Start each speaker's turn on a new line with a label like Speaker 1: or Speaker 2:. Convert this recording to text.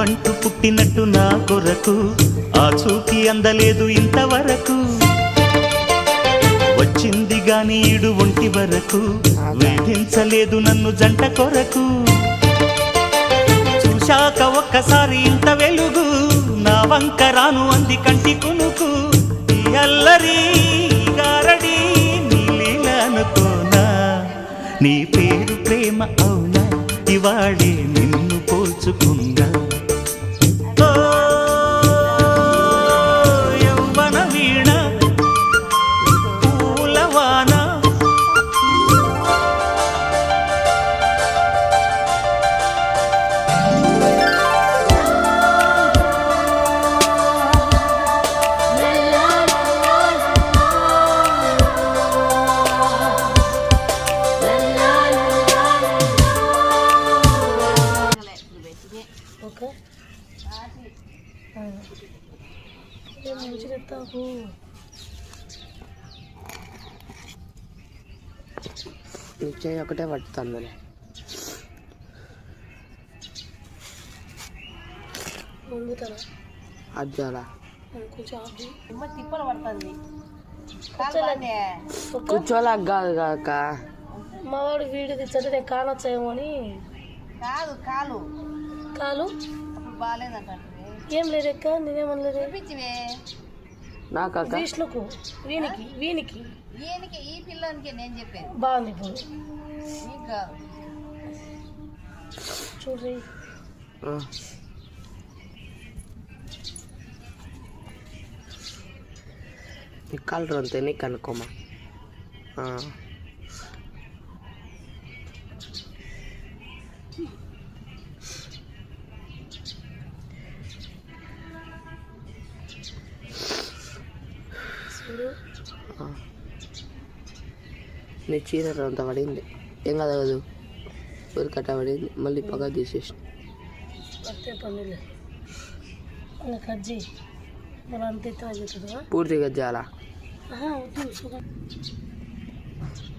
Speaker 1: అంటూ పుట్టినట్టు నా కొరకు ఆ చూకి అందలేదు ఇంతవరకు వచ్చింది గాని ఈడు ఒంటి వరకు వేధించలేదు నన్ను జంట కొరకు చూశాక ఒక్కసారి ఇంత వెలుగు నా వంక రాను అంది కంటి కునుకు ఈ అల్లరి గారడి నీ లీల అనుకోనా నీ పేరు ప్రేమ అవునా ఇవాడే నిన్ను పోల్చుకుందా యవ్వన వీణ పూలవాన
Speaker 2: చేయి ఒకటే పట్టుతాను అజ్జాలా కూర్చోలా కాదు కాక
Speaker 3: మావాడు వీడియో తెచ్చంటే నేను కానొచ్చాయేమో అని
Speaker 4: కాదు కాలు
Speaker 3: కాలు
Speaker 4: బాగాలేదంట
Speaker 3: ఏం లేదక్క నేనేమనలేదు
Speaker 2: నాకు
Speaker 3: విష్ణుకు వీనికి వీనికి
Speaker 4: ఈయనకి ఈ పిల్లోనికి నేను చెప్పాను
Speaker 3: బాగుంది ఇప్పుడు
Speaker 4: నీకు కాదు
Speaker 3: చూడ్రి
Speaker 2: నీ కలర్ అంతే నీకు అనుకోమా నీ చీర అంత పడింది ఏం కదా కాదు ఊరి కట్ట పడింది మళ్ళీ పక్క తీసేసి
Speaker 3: అంతే పనులే అలా కట్ చేయి మరి అంత ఎత్తున చెప్తుందా
Speaker 2: పూర్తిగా చాలా
Speaker 3: వద్దు